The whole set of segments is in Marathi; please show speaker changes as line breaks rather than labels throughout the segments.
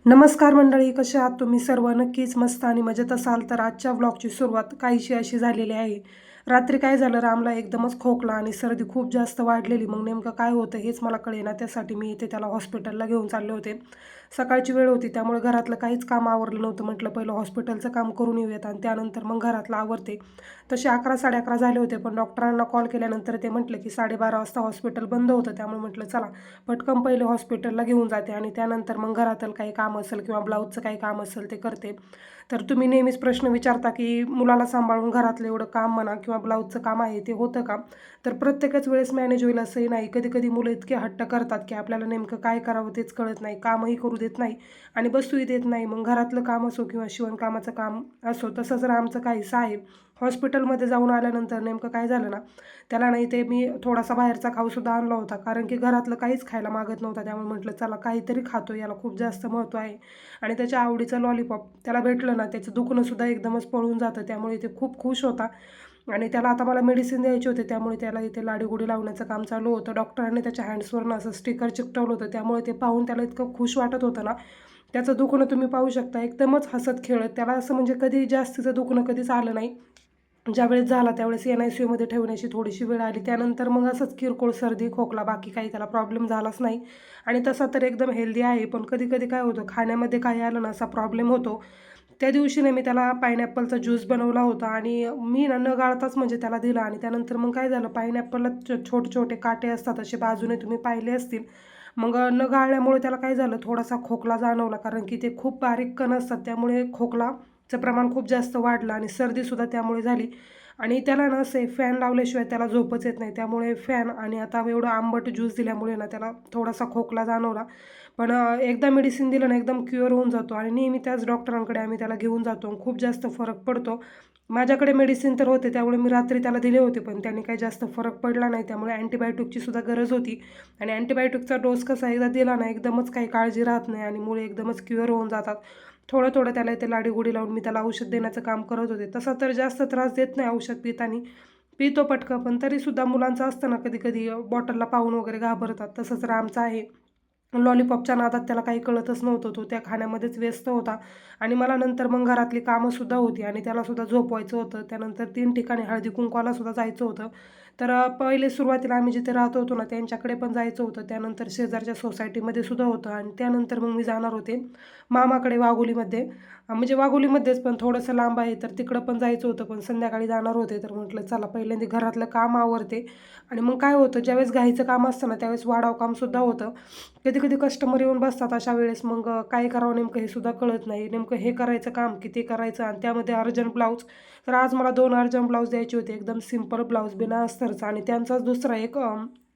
नमस्कार मंडळी, कसे आहात तुम्ही सर्व? नक्कीच मस्त आणि मजेत असाल तर आजच्या व्लॉगची सुरुवात काहीशी अशी झालेली आहे. रात्री काय झालं, रामला एकदमच खोकला आणि सर्दी खूप जास्त वाढलेली. मग नेमकं काय होतं हेच मला कळेना. त्यासाठी मी इथे त्याला हॉस्पिटलला घेऊन चालले होते. सकाळची वेळ होती त्यामुळे घरातलं काहीच काम आवरलं नव्हतं. म्हटलं पहिलं हॉस्पिटलचं काम करून येऊयात आणि त्यानंतर मग घरातलं आवरते. तसे 11 11:30 झाले होते, पण डॉक्टरांना कॉल केल्यानंतर ते म्हटले की 12:30 वाजता हॉस्पिटल बंद होतं. त्यामुळे म्हटलं चला पटकन पहिले हॉस्पिटलला घेऊन जाते आणि त्यानंतर मग घरातलं काही काम असेल किंवा ब्लाऊजचं काही काम असेल ते करते. तर तुम्ही नेहमीच प्रश्न विचारता की मुलाला सांभाळून घरातलं एवढं काम म्हणा किंवा ब्लाऊजचं काम आहे ते होतं का? तर प्रत्येकच वेळेस मॅनेज होईल असंही नाही. कधी-कधी मुलं इतके हट्ट करतात की आपल्याला नेमकं काय करावं तेच कळत नाही. कामही करू देत नाही आणि बसूही देत नाही. मग घरातलं काम असो किंवा शिवणकामाचं काम असो, तसंच आमचं काहीसं आहे. हॉस्पिटलमध्ये जाऊन आल्यानंतर नेमकं काय झालं ना, त्याला नाही ते मी थोडासा बाहेरचा खाऊसुद्धा आणला होता. कारण की घरातलं काहीच खायला मागत नव्हता. त्यामुळे म्हटलं चला काहीतरी खातो, याला खूप जास्त महत्त्व आहे. आणि त्याच्या आवडीचं लॉलीपॉप त्याला भेटलं ना, त्याचं दुखणंसुद्धा एकदमच पळून जातं. त्यामुळे ते खूप खुश होता. आणि त्याला आता मला मेडिसिन द्यायची होती, त्यामुळे त्याला इथे लाडीगोडी लावण्याचं काम चालू होतं. डॉक्टरांनी त्याच्या हँड्सवरनं असं स्टिकर चिकटवलं होतं. त्यामुळे ते पाहून त्याला इतकं खुश वाटत होतं ना, त्याचं दुखणं तुम्ही पाहू शकता. एकदमच हसत खेळत त्याला असं म्हणजे कधी जास्तीचं दुखणं कधीच आलं नाही. ज्यावेळेस झाला त्यावेळेस NICUमध्ये ठेवण्याची थोडीशी वेळ आली. त्यानंतर मग असंच किरकोळ सर्दी, खोकला, बाकी काही त्याला प्रॉब्लेम झालाच नाही. आणि तसा तर एकदम हेल्दी आहे. पण कधी-कधी काय होतं, खाण्यामध्ये काही आलं ना असा प्रॉब्लेम होतो. त्या दिवशी ना मी त्याला पाईनॲपलचा ज्यूस बनवला होता आणि मी ना न गाळताच म्हणजे त्याला दिला आणि त्यानंतर मग काय झालं, पाईनॲपलला छोटे-छोटे काटे असतात असे बाजूने तुम्ही पाहिले असतील. मग न गाळल्यामुळे त्याला काय झालं, थोडासा खोकला जाणवला. कारण की ते खूप बारीक कण असतात, त्यामुळे खोकलाचं प्रमाण खूप जास्त वाढलं आणि सर्दीसुद्धा त्यामुळे झाली. आणि त्याला ना असे फॅन लावल्याशिवाय त्याला झोपच येत नाही. त्यामुळे फॅन आणि आता एवढं आंबट ज्यूस दिल्यामुळे ना त्याला थोडासा खोकला जाणवला. पण एकदा मेडिसिन दिलं ना एकदम क्युअर होऊन जातो आणि नेहमी त्याच डॉक्टरांकडे आम्ही त्याला घेऊन जातो. खूप जास्त फरक पडतो. माझ्याकडे मेडिसिन तर होते, त्यामुळे मी रात्री त्याला दिले होते, पण त्याने काही जास्त फरक पडला नाही. त्यामुळे अँटिबायोटिकची सुद्धा गरज होती आणि अँटिबायोटिकचा डोस कसा एकदा दिला ना, एकदमच काही काळजी राहत नाही आणि मुळे एकदमच क्युअर होऊन जातात. थोडं-थोडं त्याला इथे लाडीगोडी लावून मी त्याला औषध देण्याचं काम करत होते. तसा तर जास्त त्रास देत नाही औषध पिताना. पितो पटकन, पण तरीसुद्धा मुलांचं असतं ना कधी-कधी बॉटलला पाहून वगैरे घाबरतात. तसंच रामचं आहे. लॉलीपॉपच्या नादात त्याला काही कळतच नव्हतं. तो त्या खाण्यामध्येच व्यस्त होता आणि मला नंतर मग घरातली कामंसुद्धा होती आणि त्यालासुद्धा झोपवायचं होतं. त्यानंतर 3 ठिकाणी हळदी-कुंकवालासुद्धा जायचं होतं. तर पहिले सुरुवातीला आम्ही जिथे राहत होतो ना, त्यांच्याकडे पण जायचं होतं. त्यानंतर शेजारच्या सोसायटीमध्ये सुद्धा होतं आणि त्यानंतर मग मी जाणार होते मामाकडे वाघोलीमध्ये. म्हणजे वाघोलीमध्येच पण थोडंसं लांब आहे, तर तिकडं पण जायचं होतं. पण संध्याकाळी जाणार होते, तर म्हटलं चला पहिल्यांदा घरातलं काम आवरते. आणि मग काय होतं, ज्यावेळेस घाईचं काम असतं ना, त्यावेळेस वाढाव कामसुद्धा होतं. कधी-कधी कस्टमर येऊन बसतात अशा वेळेस, मग काय करावं नेमकं हे सुद्धा कळत नाही. नेमकं हे करायचं काम की ते करायचं आणि त्यामध्ये अर्जंट ब्लाऊज. तर आज मला 2 अर्जंट ब्लाऊज द्यायचे होते. एकदम सिंपल ब्लाऊज बिना अस्तरचा आणि त्यांचाच दुसरा एक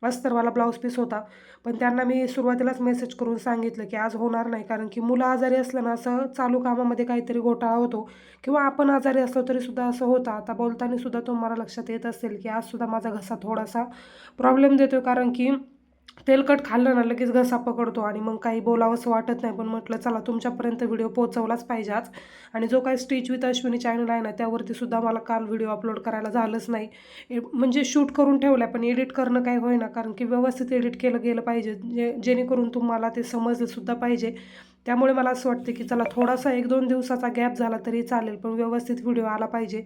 अस्तरवाला ब्लाऊज पीस होता. पण त्यांना मी सुरुवातीलाच मेसेज करून सांगितलं की आज होणार नाही, कारण की मुलं आजारी असलं ना असं चालू कामामध्ये काहीतरी घोटाळा होतो किंवा आपण आजारी असलो तरीसुद्धा असं होतं. आता बोलताना सुद्धा तुम्हाला लक्षात येत असेल की आजसुद्धा माझा घसा थोडासा प्रॉब्लेम देतो, कारण की तेलकट खाल्लं ना लगेच घसा पकडतो आणि मग काही बोलावंसं वाटत नाही. पण म्हटलं चला तुमच्यापर्यंत व्हिडिओ पोहोचवलाच पाहिजे आज. आणि जो काही स्टिच विथ अश्विनी चॅनल आहे ना, त्यावरती सुद्धा मला काल व्हिडिओ अपलोड करायला झालंच नाही. म्हणजे शूट करून ठेवल्या, पण एडिट करणं काही होईना, कारण की व्यवस्थित एडिट केलं गेलं पाहिजे, जेणेकरून तुम्हाला ते समजलंसुद्धा पाहिजे. त्यामुळे मला असं वाटतं की चला थोडासा 1-2 दिवसाचा गॅप झाला तरी चालेल, पण व्यवस्थित व्हिडिओ आला पाहिजे.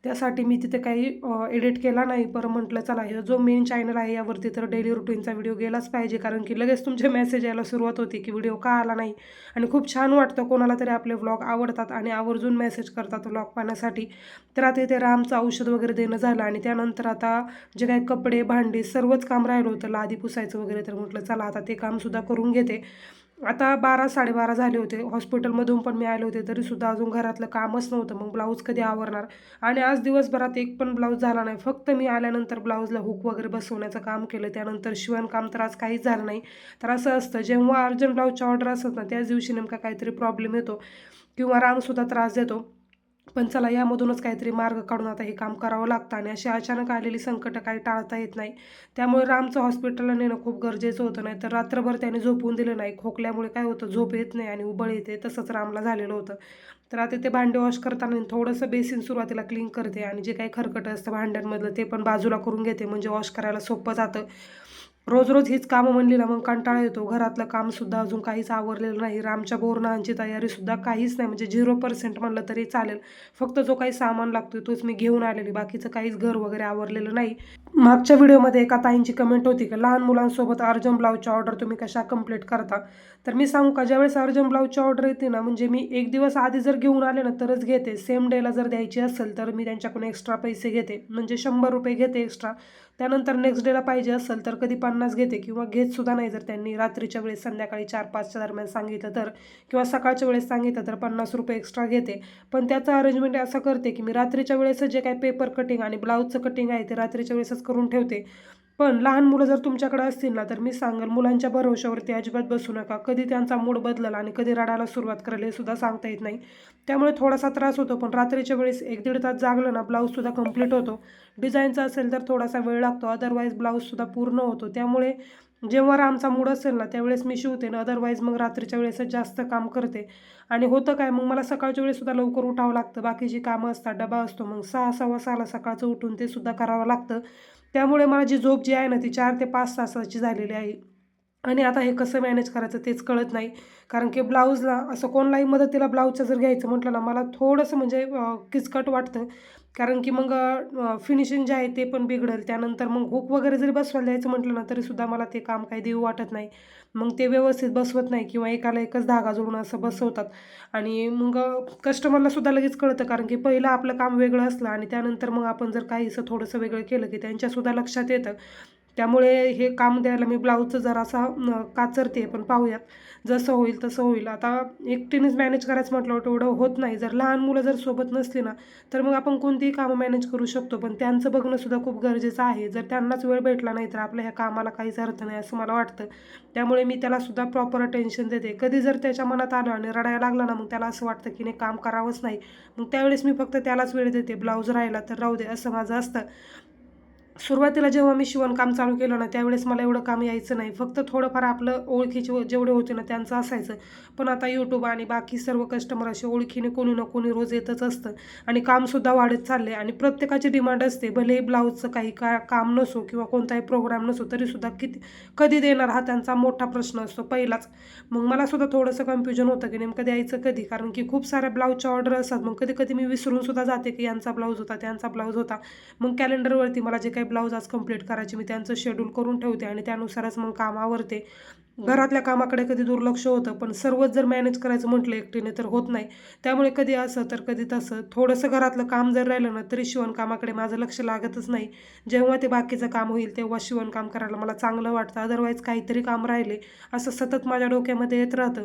त्यासाठी मी तिथे काही एडिट केला नाही. बरं म्हटलं चला हे जो मेन चॅनल आहे यावरती तर डेली रुटीनचा व्हिडिओ गेलाच पाहिजे, कारण की लगेच तुमचे मेसेज यायला सुरुवात होती की व्हिडिओ का आला नाही. आणि खूप छान वाटतं, कोणाला तरी आपले व्लॉग आवडतात आणि आवर्जून मेसेज करतात व्लॉग पाहण्यासाठी. तर आता इथे रामचं औषध वगैरे देणं झालं आणि त्यानंतर आता जे काही कपडे, भांडी सर्वच काम राहिलं होतं, लादी पुसायचं वगैरे. तर म्हटलं चला आता ते कामसुद्धा करून घेते. आता 12 12:30 झाले होते. हॉस्पिटलमधून पण मी आले होते, तरीसुद्धा अजून घरातलं कामच नव्हतं. मग ब्लाऊज कधी आवरणार? आणि आज दिवसभरात एक पण ब्लाऊज झाला नाही. फक्त मी आल्यानंतर ब्लाऊजला हुक वगैरे बसवण्याचं काम केलं. त्यानंतर शिवणकाम तर आज काहीच झालं नाही. तर असं असतं, जेव्हा अर्जंट ब्लाऊजची ऑर्डर असतात ना, त्याच दिवशी नेमका काहीतरी प्रॉब्लेम येतो किंवा रामसुद्धा त्रास देतो. पण चला यामधूनच काहीतरी मार्ग काढून आता हे काम करावं लागतं आणि अशी अचानक आलेली संकटं काही टाळता येत नाही. त्यामुळे रामचं हॉस्पिटलला नेणं खूप गरजेचं होतं. नाही तर रात्रभर त्याने झोपून दिलं नाही. खोकल्यामुळे काय होतं, झोप येत नाही आणि उबळ येते. तसंच रामला झालेलं होतं. तर आता ते भांडे वॉश करताना थोडंसं बेसिन सुरुवातीला क्लीन करते आणि जे काही खरकटं असतं भांड्यांमधलं ते पण बाजूला करून घेते, म्हणजे वॉश करायला सोपं जातं. रोज रोज हीच कामं म्हणली ना मग कंटाळा येतो. घरातलं कामसुद्धा अजून काहीच आवरलेलं नाही. रामच्या बोरणांची तयारीसुद्धा काहीच नाही, म्हणजे 0% म्हणलं तरी चालेल. फक्त जो काही सामान लागतो तोच मी घेऊन आलेली. बाकीचं काहीच घर वगैरे आवरलेलं नाही. मागच्या व्हिडिओमध्ये एका ताईंची कमेंट होती की लहान मुलांसोबत अर्जंट ब्लाऊजची ऑर्डर तुम्ही कशा कंप्लीट करता. तर मी सांगू का, ज्यावेळेस अर्जंट ब्लाऊजची ऑर्डर येते ना, म्हणजे मी एक दिवस आधी जर घेऊन आले ना तरच घेते. सेम डेला जर द्यायची असेल तर मी त्यांच्याकडून एक्स्ट्रा पैसे घेते, म्हणजे 100 रुपये घेते एक्स्ट्रा. त्यानंतर नेक्स्ट डेला पाहिजे असेल तर कधी 50 घेते किंवा घेतसुद्धा नाही. जर त्यांनी रात्रीच्या वेळेस संध्याकाळी 4-5च्या दरम्यान सांगितलं तर, किंवा सकाळच्या वेळेस सांगितलं तर 50 रुपये एक्स्ट्रा घेते. पण त्याचं अरेंजमेंट असं करते की मी रात्रीच्या वेळेसच जे काही पेपर कटिंग आणि ब्लाऊजचं कटिंग आहे ते रात्रीच्या वेळेसच करून ठेवते. पण लहान मुलं जर तुमच्याकडे असतील ना तर मी सांगेल, मुलांच्या भरवशावरती अजिबात बसू नका. कधी त्यांचा मूड बदलला आणि कधी रडायला सुरुवात करेल हे सुद्धा सांगता येत नाही. त्यामुळे थोडासा त्रास होतो, पण रात्रीच्या वेळेस 1-1.5 तास जागलं ना ब्लाऊजसुद्धा कंप्लीट होतो. डिझाईनचा असेल तर थोडासा वेळ लागतो, अदरवाईज ब्लाऊजसुद्धा पूर्ण होतो. त्यामुळे जेव्हा आमचा मूड असेल ना त्यावेळेस मी शिवते ना, अदरवाईज मग रात्रीच्या वेळेसच जास्त काम करते. आणि होतं काय, मग मला सकाळच्या वेळेससुद्धा लवकर उठावं लागतं. बाकीची कामं असतात, डबा असतो, मग 6, 6:15ला सकाळचं उठून ते सुद्धा करावं लागतं. त्यामुळे माझी झोप जी आहे ना ती 4 ते 5 तासाची झालेली आहे. आणि आता हे कसं मॅनेज करायचं तेच कळत नाही. कारण की ब्लाऊजला असं कोणालाही मदतीला ब्लाऊजचं जर घ्यायचं म्हटलं ना, मला थोडंसं म्हणजे किचकट वाटतं. कारण की मग फिनिशिंग जे आहे ते पण बिघडेल. त्यानंतर मग हुक वगैरे जरी बसवायला द्यायचं म्हटलं ना तरीसुद्धा मला ते काम काही देऊ वाटत नाही. मग ते व्यवस्थित बसवत नाही किंवा एकाला एकच धागा जोडून असं बसवतात. आणि मग कस्टमरला सुद्धा लगेच कळतं, कारण की पहिलं आपलं काम वेगळं असलं आणि त्यानंतर मग आपण जर काहीसं थोडंसं वेगळं केलं की त्यांच्यासुद्धा लक्षात येतं. त्यामुळे हे काम द्यायला मी ब्लाऊजचं जरासा काचरते, पण पाहूयात जसं होईल तसं होईल. आता एकटीनेच मॅनेज करायचं म्हटलं तेवढं होत नाही. जर लहान मुलं जर सोबत नसली ना तर मग आपण कोणतीही कामं मॅनेज करू शकतो, पण त्यांचं बघणंसुद्धा खूप गरजेचं आहे. जर त्यांनाच वेळ भेटला नाही तर आपल्या ह्या कामाला काहीच अर्थ नाही असं मला वाटतं. त्यामुळे मी त्यालासुद्धा प्रॉपर अटेन्शन देते. कधी जर त्याच्या मनात आलं आणि रडायला लागला ना मग त्याला असं वाटतं की नाही काम करावंच नाही, मग त्यावेळेस मी फक्त त्यालाच वेळ देते. ब्लाऊज राहिला तर राहू दे असं माझं असतं. सुरुवातीला जेव्हा मी शिवणकाम चालू केलं ना त्यावेळेस मला एवढं काम यायचं नाही. फक्त थोडंफार आपलं ओळखीचे जेवढे होते ना त्यांचं असायचं. पण आता यूट्यूब आणि बाकी सर्व कस्टमर असे ओळखीने कोणी ना कोणी रोज येतच असतं आणि कामसुद्धा वाढत चालले. आणि प्रत्येकाची डिमांड असते, भलेही ब्लाऊजचं काही काम नसो किंवा कोणताही प्रोग्राम नसो तरीसुद्धा कधी देणार हा त्यांचा मोठा प्रश्न असतो पहिलाच. मग मला सुद्धा थोडंसं कन्फ्युजन होतं की नेमकं द्यायचं कधी, कारण की खूप साऱ्या ब्लाऊजच्या ऑर्डर असतात. मग कधी कधी मी विसरून सुद्धा जाते की यांचा ब्लाऊज होता त्यांचा ब्लाऊज होता. मग कॅलेंडरवरती मला जे काही ब्लाऊज आज कंप्लीट करायचे मी त्यांचं शेड्यूल करून ठेवते आणि त्यानुसारच मग काम आवरते. घरातल्या कामाकडे कधी दुर्लक्ष होतं, पण सर्वच जर मॅनेज करायचं म्हटलं एकटीने तर होत नाही. त्यामुळे कधी असं तर कधी तसं. थोडंसं घरातलं काम जर राहिलं ना तरी शिवणकामाकडे माझं लक्ष लागतच नाही. जेव्हा ते बाकीचं काम होईल तेव्हा शिवणकाम करायला मला चांगलं वाटतं. अदरवाईज काहीतरी काम राहिले असं सतत माझ्या डोक्यामध्ये येत राहतं.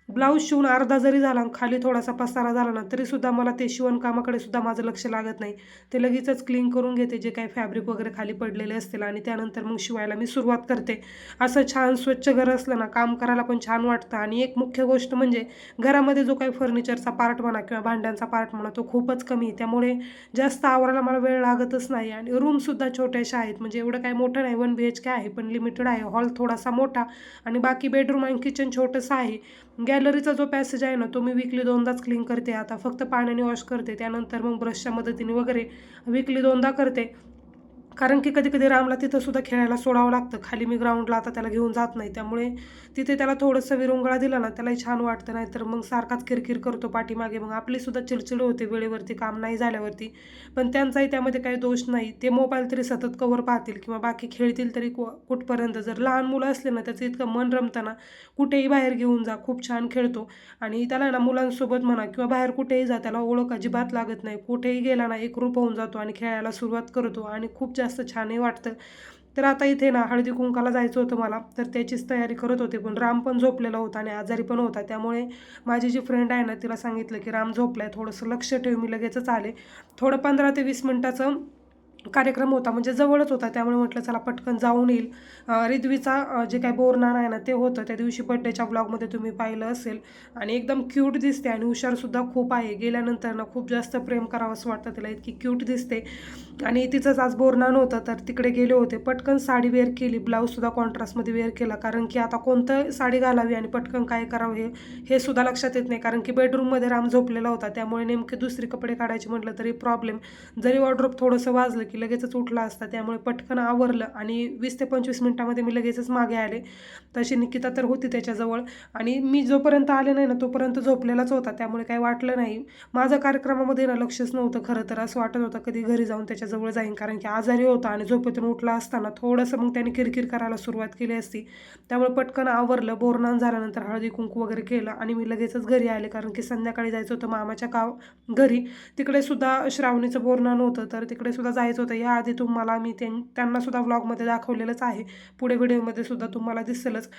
ब्लाऊज शिवून अर्धा जरी झाला आणि खाली थोडासा पसारा झाला ना तरीसुद्धा मला ते शिवणकामाकडे सुद्धा माझं लक्ष लागत नाही. ते लगेचच क्लीन करून घेते जे काही फॅब्रिक वगैरे खाली पडलेले असतील आणि त्यानंतर मग शिवायला मी सुरुवात करते. असं छान स्वच्छ घर असलं ना काम करायला पण छान वाटतं. आणि एक मुख्य गोष्ट म्हणजे घरामध्ये जो काही फर्निचरचा पार्ट म्हणा किंवा भांड्यांचा पार्ट म्हणा तो खूपच कमी आहे. त्यामुळे जास्त आवरायला मला वेळ लागतच नाही. आणि रूमसुद्धा छोट्याशा आहेत, म्हणजे एवढं काही मोठं नाही, 1 BHK आहे पण लिमिटेड आहे. हॉल थोडासा मोठा आणि बाकी बेडरूम आणि किचन छोटंसं आहे. गॅलरीचा जो पॅसेज आहे ना तो मी वीकली 2दाच क्लीन करते. आता फक्त पाण्याने वॉश करते, त्यानंतर मग ब्रशच्या मदतीने वगैरे वीकली 2दा करते. कारण की कधी कधी रामला तिथं सुद्धा खेळायला सोडावं लागतं. खाली मी ग्राउंडला आता त्याला घेऊन जात नाही, त्यामुळे तिथे त्याला थोडंसं विरंगुळा दिला ना त्यालाही छान वाटतं. नाही तर मग सारखाच किरकिर करतो पाठीमागे, मग आपली सुद्धा चिडचिड होते वेळेवरती काम नाही झाल्यावरती. पण त्यांचाही त्यामध्ये काही दोष नाही. ते मोबाईल तरी सतत कवर पाहतील किंवा बाकी खेळतील तरी कुठपर्यंत. जर लहान मुलं असले ना त्याचं इतकं मन रमतं ना, कुठेही बाहेर घेऊन जा खूप छान खेळतो. आणि त्याला ना मुलांसोबत म्हणा किंवा बाहेर कुठेही जा त्याला ओळख अजिबात लागत नाही. कुठेही गेला ना एकरूप होऊन जातो आणि खेळायला सुरुवात करतो आणि खूप जास्त छानही वाटतं. तर आता इथे ना हळदी कुंकाला जायचं होतं मला, तर त्याचीच तयारी करत होते. पण राम पण झोपलेला होता आणि आजारी पण होता. त्यामुळे माझी जी फ्रेंड आहे ना तिला सांगितलं की राम झोपलाय, थोडंसं लक्ष ठेव. मी लगेचच आले. थोडं 15 ते 20 मिनिटाचं कार्यक्रम होता, म्हणजे जवळच होता. त्यामुळे म्हटलं चला पटकन जाऊन येईल. रिद्वीचा जे काही बोरनान आहे ना ते होतं. त्या दिवशी बड्डेच्या ब्लॉगमध्ये तुम्ही पाहिलं असेल. आणि एकदम क्यूट दिसते आणि हुशारसुद्धा खूप आहे. गेल्यानंतर ना खूप जास्त प्रेम करावं असं वाटतं तिला, इतकी क्यूट दिसते. आणि तिचंच आज बोरनान होतं तर तिकडे गेले होते. पटकन साडी वेअर केली, ब्लाऊजसुद्धा कॉन्ट्रास्टमध्ये वेअर केला. कारण की आता कोणतं साडी घालावी आणि पटकन काय करावं हे सुद्धा लक्षात येत नाही. कारण की बेडरूममध्ये राम झोपलेला होता, त्यामुळे नेमके दुसरे कपडे काढायचे म्हटलं तरी प्रॉब्लेम. जरी वॉर्डरोब थोडंसं वाजलं की लगेचच उठला असता, त्यामुळे पटकन आवरलं आणि 20 ते 25 मिनिटामध्ये मी लगेचच मागे आले. तशी निकिता तर होती त्याच्याजवळ आणि मी जोपर्यंत आले नाही ना तोपर्यंत झोपलेलाच होता, त्यामुळे काही वाटलं नाही. माझं कार्यक्रमामध्ये ना लक्षच नव्हतं खरं तर. असं वाटत होतं कधी घरी जाऊन त्याच्याजवळ जाईन, कारण की आजारी होता आणि झोपेतून उठला असताना थोडंसं मग त्याने किरकिर करायला सुरुवात केली असती. त्यामुळे पटकन आवरलं, बोरनान झाल्यानंतर हळदी कुंकू वगैरे केलं आणि मी लगेचच घरी आले, कारण की संध्याकाळी जायचं होतं मामाच्या घरी. तिकडे सुद्धा श्रावणीचं बोरनान होतं, तर तिकडे सुद्धा जायचं होतं. याआधी तुम्हाला मी त्यांना सुद्धा व्लॉगमध्ये दाखवलेलंच आहे, पुढे व्हिडिओमध्ये सुद्धा तुम्हाला दिसेलच.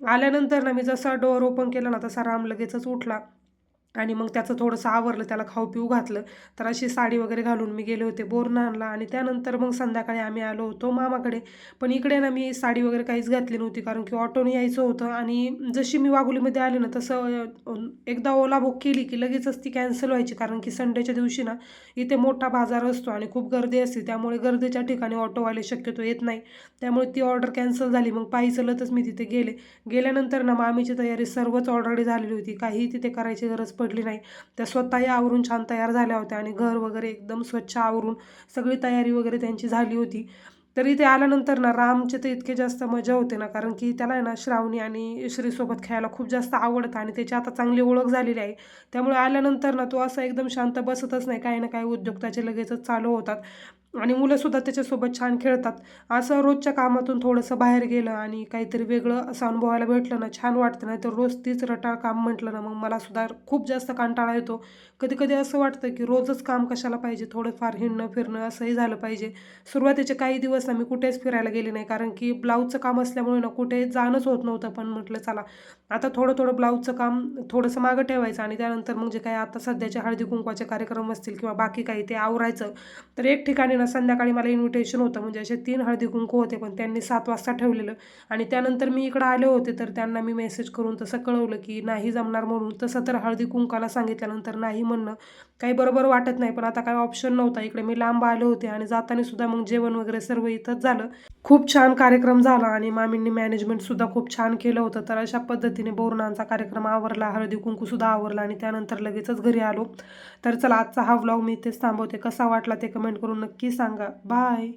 आल्यानंतर ना मी जसा डोअर ओपन केला ना तसा राम लगेचच उठला आणि मग त्याचं थोडंसं आवरलं, त्याला खाऊ-पिऊ घातलं. तर अशी साडी वगैरे घालून मी गेले होते बोरनानला आणि त्यानंतर मग संध्याकाळी आम्ही आलो होतो मामाकडे. पण इकडे ना मी साडी वगैरे काहीच घातली नव्हती, कारण की ऑटोने यायचं होतं आणि जशी मी वाघोलीमध्ये आले ना तसं एकदा ओला बुक केली की लगेचच ती कॅन्सल व्हायची, कारण की संडेच्या दिवशी ना इथे मोठा बाजार असतो आणि खूप गर्दी असते, त्यामुळे गर्दीच्या ठिकाणी ऑटोवाले शक्यतो येत नाही. त्यामुळे ती ऑर्डर कॅन्सल झाली. मग पायी चलतच मी तिथे गेले. गेल्यानंतर ना मामीची तयारी सर्वच ऑलरेडी झालेली होती, काहीही तिथे करायची गरज पडली नाही. त्या स्वतःही आवरून छान तयार झाल्या होत्या आणि घर वगैरे एकदम स्वच्छ आवरून सगळी तयारी वगैरे त्यांची झाली होती. तर इथे आल्यानंतर ना रामचे तर इतके जास्त मजा होते ना, कारण की त्याला आहे ना श्रावणी आणि श्रीसोबत खेळायला खूप जास्त आवडतं आणि त्याची आता चांगली ओळख झालेली आहे. त्यामुळे आल्यानंतर ना तो असा एकदम शांत बसतच नाही, काही ना काही उद्योग त्याचे लगेचच चालू होतात आणि मुलंसुद्धा त्याच्यासोबत छान खेळतात. असं रोजच्या कामातून थोडंसं बाहेर गेलं आणि काहीतरी वेगळं असं अनुभवायला भेटलं ना छान वाटतं. नाही तर रोज तीच रटाळ काम म्हटलं ना मग मला सुद्धा खूप जास्त कंटाळा येतो. कधी कधी असं वाटतं की रोजच काम कशाला पाहिजे, थोडंफार हिंडणं फिरणं असंही झालं पाहिजे. सुरुवातीचे काही दिवस ना मी कुठेच फिरायला गेले नाही, कारण की ब्लाऊजचं काम असल्यामुळे ना कुठे जाणंच होत नव्हतं. पण म्हटलं चला आता थोडं थोडं ब्लाऊजचं काम थोडंसं मागं ठेवायचं आणि त्यानंतर मग जे काही आता सध्याचे हळदी कुंकवाचे कार्यक्रम असतील किंवा बाकी काही ते आवरायचं. तर एक ठिकाणी ना संध्याकाळी मला इन्व्हिटेशन होतं, म्हणजे असे 3 हळदी कुंकू होते, पण त्यांनी 7 वाजता ठेवलेलं आणि त्यानंतर मी इकडं आले होते तर त्यांना मी मेसेज करून तसं कळवलं की नाही जमणार म्हणून. तसं तर हळदी कुंकाला सांगितल्यानंतर नाही म्हणणं काही बरोबर वाटत नाही, पण आता काही ऑप्शन नव्हता. इकडे मी लांब आले होते आणि जाताना सुद्धा मग जेवण वगैरे सर्व इथंच झालं. खूप छान कार्यक्रम झाला आणि मामींनी मॅनेजमेंटसुद्धा खूप छान केलं होतं. तर अशा पद्धतीने बोरनांचा कार्यक्रम आवरला, हळदी कुंकूसुद्धा आवरला आणि त्यानंतर लगेचच घरी आलो. तर चला आजचा हा व्लॉग मी इथेच थांबवते. कसा वाटला ते कमेंट करून नक्की सांगा. बाय.